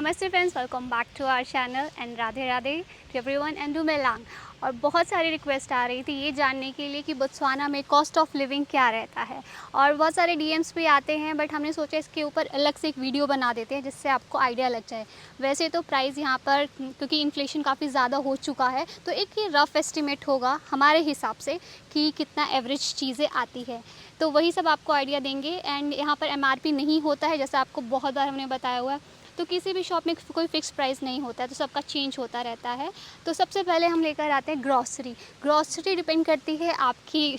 नमस्ते friends, welcome back to our channel and Radhe Radhe to everyone and to मेलांग। और बहुत सारी रिक्वेस्ट आ रही थी ये जानने के लिए कि बोत्सवाना में कॉस्ट ऑफ लिविंग क्या रहता है, और बहुत सारे डीएम्स भी आते हैं, बट हमने सोचा इसके ऊपर अलग से एक वीडियो बना देते हैं जिससे आपको आइडिया लग जाए। वैसे तो प्राइस यहाँ पर क्योंकि इन्फ्लेशन काफ़ी ज़्यादा हो चुका है, तो एक ये रफ़ एस्टिमेट होगा हमारे हिसाब से कि कितना एवरेज चीज़ें आती है, तो वही सब आपको आइडिया देंगे। एंड यहाँ पर एमआरपी नहीं होता है, जैसा आपको बहुत बार हमने बताया हुआ है। तो किसी भी शॉप में कोई फ़िक्स प्राइस नहीं होता है, तो सबका चेंज होता रहता है। तो सबसे पहले हम लेकर आते हैं ग्रॉसरी। ग्रॉसरी डिपेंड करती है आपकी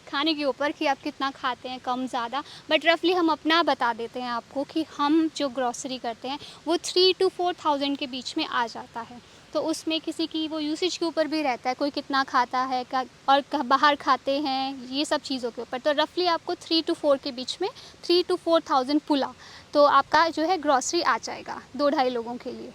खाने के ऊपर कि आप कितना खाते हैं, कम ज़्यादा। बट रफली हम अपना बता देते हैं आपको कि हम जो ग्रॉसरी करते हैं वो 3 to 4,000 के बीच में आ जाता है। तो उसमें किसी की वो यूसेज के ऊपर भी रहता है, कोई कितना खाता है का और बाहर खाते हैं, ये सब चीज़ों के ऊपर। तो रफली आपको 3 to 4 के बीच में 3 to 4,000 पुला तो आपका जो है ग्रॉसरी आ जाएगा 2-2.5 लोगों के लिए।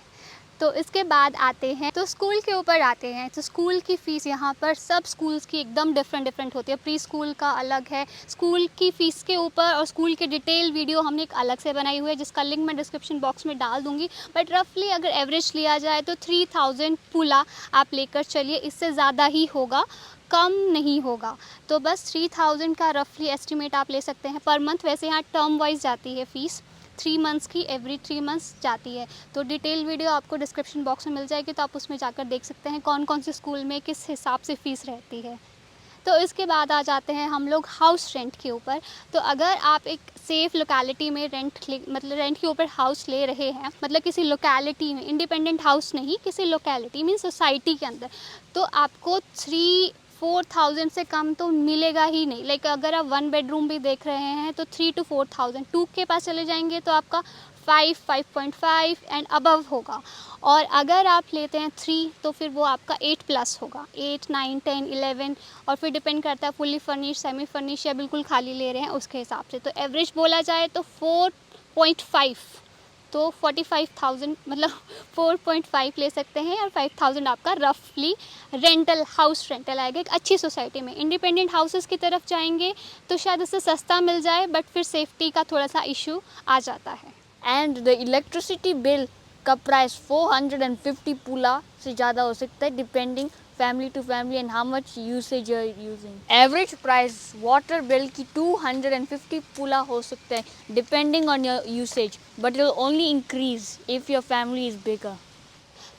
तो इसके बाद आते हैं तो स्कूल के ऊपर आते हैं। तो स्कूल की फ़ीस यहाँ पर सब स्कूल्स की एकदम डिफरेंट होती है। प्री स्कूल का अलग है, स्कूल की फ़ीस के ऊपर और स्कूल के डिटेल वीडियो हमने एक अलग से बनाई हुई है जिसका लिंक मैं डिस्क्रिप्शन बॉक्स में डाल दूँगी। बट रफली अगर एवरेज लिया जाए तो 3,000 पुला आप लेकर चलिए, इससे ज़्यादा ही होगा, कम नहीं होगा। तो बस 3,000 का रफली एस्टिमेट आप ले सकते हैं पर मंथ। वैसे यहाँ टर्म वाइज जाती है फ़ीस, 3 मंथ्स की, एवरी 3 मंथ्स जाती है। तो डिटेल वीडियो आपको डिस्क्रिप्शन बॉक्स में मिल जाएगी, तो आप उसमें जाकर देख सकते हैं कौन कौन से स्कूल में किस हिसाब से फ़ीस रहती है। तो इसके बाद आ जाते हैं हम लोग हाउस रेंट के ऊपर। तो अगर आप एक सेफ़ लोकेलिटी में मतलब रेंट के ऊपर हाउस ले रहे हैं, मतलब किसी लोकेलिटी में, इंडिपेंडेंट हाउस नहीं, किसी लोकेलिटी मीन सोसाइटी के अंदर, तो आपको 3-4,000 से कम तो मिलेगा ही नहीं। लाइक अगर आप 1 बेडरूम भी देख रहे हैं तो 3 to 4,000, 2 के पास चले जाएंगे तो आपका 5-5.5 एंड अबव होगा। और अगर आप लेते हैं 3 तो फिर वो आपका 8+ होगा, 8, 9, 10, 11। और फिर डिपेंड करता है फुल्ली फर्निश, सेमी फर्निश या बिल्कुल खाली ले रहे हैं उसके हिसाब से। तो एवरेज बोला जाए तो 4.5, तो 45,000 मतलब 4.5 ले सकते हैं, और 5,000 आपका रफली रेंटल, हाउस रेंटल आएगा एक अच्छी सोसाइटी में। इंडिपेंडेंट हाउसेस की तरफ जाएंगे तो शायद उससे सस्ता मिल जाए, बट फिर सेफ्टी का थोड़ा सा इशू आ जाता है। एंड द इलेक्ट्रिसिटी बिल का प्राइस 450 पुला से ज़्यादा हो सकता है, depending family to family and how much usage you are using. Average price water bill की 250 पुला हो सकता है, depending on your usage, but it will only increase if your family is bigger.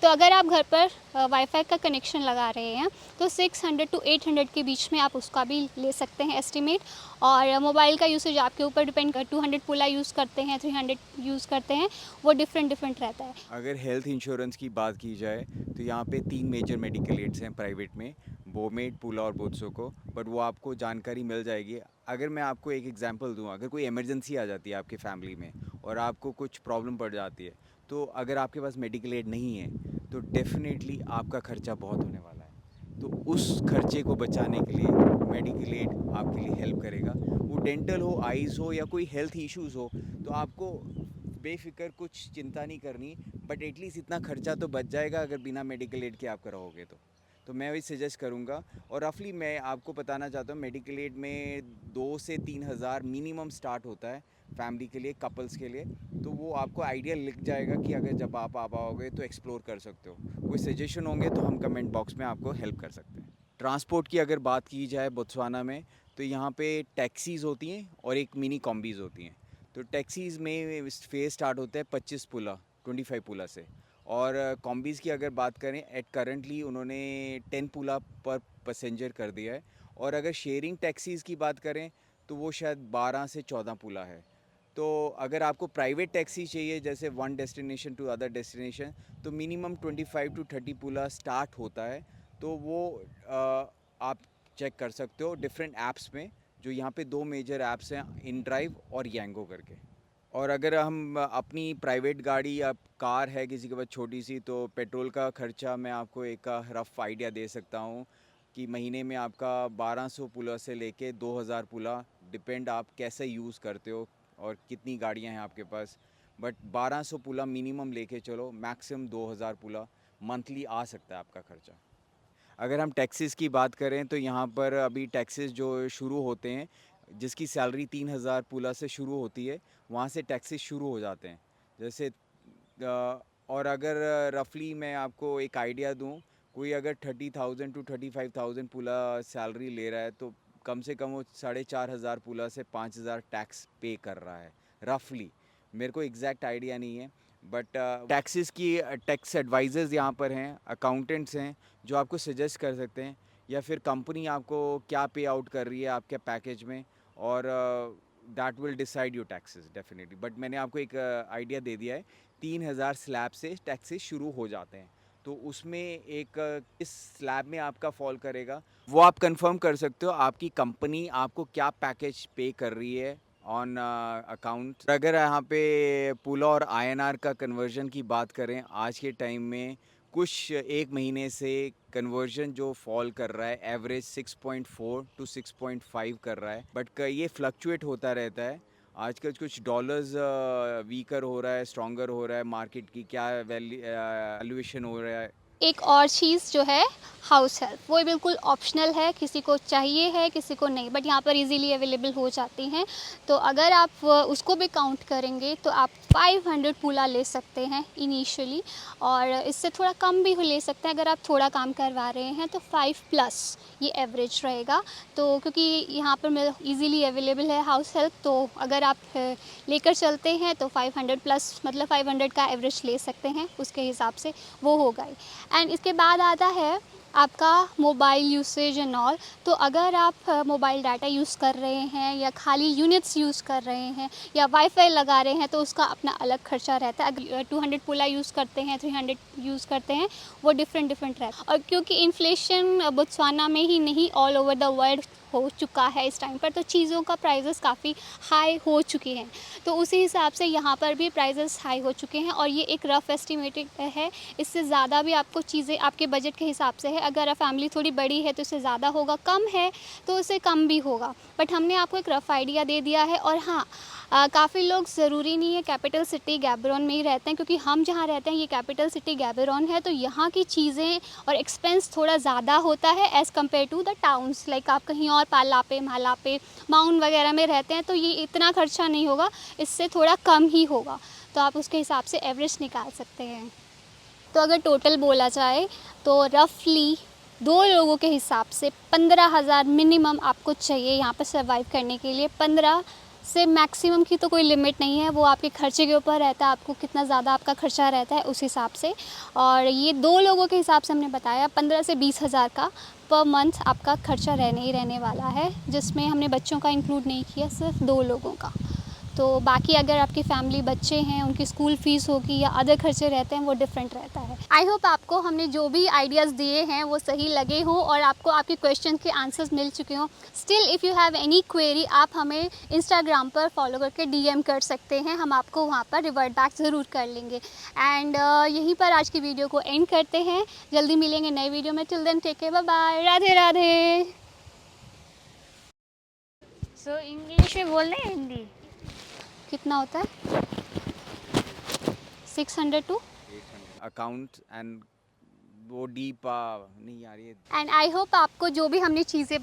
तो अगर आप घर पर वाईफाई का कनेक्शन लगा रहे हैं तो 600 to 800 के बीच में आप उसका भी ले सकते हैं एस्टिमेट। और मोबाइल का यूसेज आपके ऊपर डिपेंड कर, 200 पुला यूज़ करते हैं, 300 यूज़ करते हैं, वो डिफरेंट रहता है। अगर हेल्थ इंश्योरेंस की बात की जाए तो यहाँ पे 3 मेजर मेडिकल एड्स हैं प्राइवेट में, बोमेड, पुला और बोत्सो को, बट वो आपको जानकारी मिल जाएगी। अगर मैं आपको एक एग्जांपल दूँ, अगर कोई इमरजेंसी आ जाती है आपके फैमिली में और आपको कुछ प्रॉब्लम पड़ जाती है, तो अगर आपके पास मेडिकल एड नहीं है तो डेफिनेटली आपका खर्चा बहुत होने वाला है। तो उस खर्चे को बचाने के लिए मेडिकल एड आपके लिए हेल्प करेगा। वो डेंटल हो, आइज़ हो या कोई हेल्थ इश्यूज़ हो, तो आपको बेफिक्र कुछ चिंता नहीं करनी, बट एटलीस्ट इतना खर्चा तो बच जाएगा अगर बिना मेडिकल एड के आप कराओगे तो मैं वही सजेस्ट करूँगा। और रफली मैं आपको बताना चाहता हूँ, मेडिकल एड में 2 से 3 हज़ार मिनिमम स्टार्ट होता है फैमिली के लिए, कपल्स के लिए। तो वो आपको आइडिया लग जाएगा कि अगर जब आप आ पाओगे तो एक्सप्लोर कर सकते हो। कोई सजेशन होंगे तो हम कमेंट बॉक्स में आपको हेल्प कर सकते हैं। ट्रांसपोर्ट की अगर बात की जाए बोत्सवाना में, तो यहाँ पे टैक्सीज़ होती हैं और एक मिनी कॉम्बीज़ होती हैं। तो टैक्सीज़ में फेयर स्टार्ट होता है 25 पुला, 25 पुला से। और कॉम्बीज़ की अगर बात करें, एट करंटली उन्होंने 10 पुला पर पैसेंजर कर दिया है। और अगर शेयरिंग टैक्सीज़ की बात करें तो वो शायद 12 से 14 पुला है। तो अगर आपको प्राइवेट टैक्सी चाहिए जैसे one destination to other destination, तो मिनिमम 25 to 30 पुला स्टार्ट होता है। तो वो आप चेक कर सकते हो डिफरेंट ऐप्स में, जो यहाँ पे 2 मेजर ऐप्स हैं, इन ड्राइव और यांगो करके। और अगर हम अपनी प्राइवेट गाड़ी या कार है किसी के पास छोटी सी, तो पेट्रोल का खर्चा मैं आपको एक रफ़ आइडिया दे सकता हूँ कि महीने में आपका 1200 पुला से लेके 2000 पुला, डिपेंड आप कैसे यूज़ करते हो और कितनी गाड़ियाँ हैं आपके पास। बट 1200 पुला मिनिमम लेके चलो, मैक्सिमम 2000 पुला मंथली आ सकता है आपका खर्चा। अगर हम टैक्सेस की बात करें तो यहाँ पर अभी टैक्सेस जो शुरू होते हैं, जिसकी सैलरी 3,000 पुला से शुरू होती है, वहाँ से टैक्सेस शुरू हो जाते हैं। जैसे और अगर रफली मैं आपको एक आइडिया दूं, कोई अगर 30,000 टू 35,000 पूला सैलरी ले रहा है तो कम से कम वो 4,500 पूला से 5,000 टैक्स पे कर रहा है रफली। मेरे को एग्जैक्ट आइडिया नहीं है, बट टैक्सेस की टैक्स एडवाइजर्स यहाँ पर हैं, अकाउंटेंट्स हैं जो आपको सजेस्ट कर सकते हैं, या फिर कंपनी आपको क्या पे आउट कर रही है आपके पैकेज में, और that will decide your taxes definitely. But मैंने आपको एक आइडिया दे दिया है, 3,000 स्लैब से टैक्सेस शुरू हो जाते हैं, तो उसमें एक किस स्लैब में आपका फॉल करेगा वो आप कंफर्म कर सकते हो। आपकी कंपनी आपको क्या पैकेज पे कर रही है ऑन अकाउंट। अगर यहाँ पे पुला और आईएनआर का कन्वर्जन की बात करें, आज के टाइम में कुछ एक महीने से कन्वर्जन जो फॉल कर रहा है एवरेज 6.4 टू 6.5 कर रहा है, बट ये फ्लक्चुएट होता रहता है। आजकल कुछ डॉलर्स वीकर हो रहा है, स्ट्रॉन्गर हो रहा है, मार्केट की क्या वैल्यूएशन हो रहा है। एक और चीज़ जो है हाउस हेल्प, वो बिल्कुल ऑप्शनल है, किसी को चाहिए है किसी को नहीं, बट यहाँ पर इजीली अवेलेबल हो जाती हैं। तो अगर आप उसको भी काउंट करेंगे तो आप 500 पूला ले सकते हैं इनिशियली, और इससे थोड़ा कम भी ले सकते हैं अगर आप थोड़ा काम करवा रहे हैं तो 5+ ये एवरेज रहेगा। तो क्योंकि यहाँ पर इजीली अवेलेबल है हाउस हेल्प, तो अगर आप लेकर चलते हैं तो 500+ मतलब 500 का एवरेज ले सकते हैं, उसके हिसाब से वो होगा ही। एंड इसके बाद आता है आपका मोबाइल यूसेज एंड ऑल। तो अगर आप मोबाइल डाटा यूज़ कर रहे हैं या खाली यूनिट्स यूज़ कर रहे हैं या वाईफाई लगा रहे हैं तो उसका अपना अलग खर्चा रहता है। अगर 200 पूला यूज़ करते हैं, 300 यूज़ करते हैं, वो डिफरेंट रहता है। और क्योंकि इन्फ्लेशन बोत्सवाना में ही नहीं ऑल ओवर द वर्ल्ड हो चुका है इस टाइम पर, तो चीज़ों का प्राइसेस काफ़ी हाई हो चुके हैं, तो उसी हिसाब से यहाँ पर भी प्राइसेस हाई हो चुके हैं। और ये एक रफ़ एस्टिमेटेड है, इससे ज़्यादा भी आपको चीज़ें आपके बजट के हिसाब से है। अगर फैमिली थोड़ी बड़ी है तो इससे ज़्यादा होगा, कम है तो उससे कम भी होगा, बट हमने आपको एक रफ़ आइडिया दे दिया है। और हाँ, काफ़ी लोग ज़रूरी नहीं है कैपिटल सिटी गैबरोन में ही रहते हैं, क्योंकि हम जहाँ रहते हैं ये कैपिटल सिटी गैबरोन है, तो यहाँ की चीज़ें और एक्सपेंस थोड़ा ज़्यादा होता है as compare to the towns. Like आप कहीं और पालापे, मालापे, माउंट वगैरह में रहते हैं तो ये इतना खर्चा नहीं होगा, इससे थोड़ा कम ही होगा, तो आप उसके हिसाब से एवरेज निकाल सकते हैं। तो अगर टोटल बोला जाए तो रफली 2 लोगों के हिसाब से 15,000 मिनिमम आपको चाहिए यहाँ पर सर्वाइव करने के लिए। 15 से मैक्सिमम की तो कोई लिमिट नहीं है, वो आपके खर्चे के ऊपर रहता है, आपको कितना ज़्यादा आपका खर्चा रहता है उस हिसाब से। और ये 2 लोगों के हिसाब से हमने बताया 15 से 20,000 का पर मंथ आपका खर्चा रहने ही रहने वाला है, जिसमें हमने बच्चों का इंक्लूड नहीं किया, सिर्फ 2 लोगों का। तो बाकी अगर आपकी फैमिली बच्चे हैं, उनकी स्कूल फ़ीस होगी या अदर खर्चे रहते हैं, वो डिफरेंट रहता है। आई होप आपको हमने जो भी आइडियाज़ दिए हैं वो सही लगे हों और आपको आपके क्वेश्चन के आंसर्स मिल चुके हों। Still if you have any query आप हमें इंस्टाग्राम पर फॉलो करके DM कर सकते हैं, हम आपको वहाँ पर रिवर्ट बैक ज़रूर कर लेंगे। एंड यहीं पर आज की वीडियो को एंड करते हैं, जल्दी मिलेंगे नए वीडियो में। Till then take care, bye bye, Radhe Radhe. So English में बोल रहे हैं हिंदी? कितना होता है? 600 टू। अकाउंट एंड वो डीप नहीं यार ये। एंड आई होप आपको जो भी हमने चीज़ें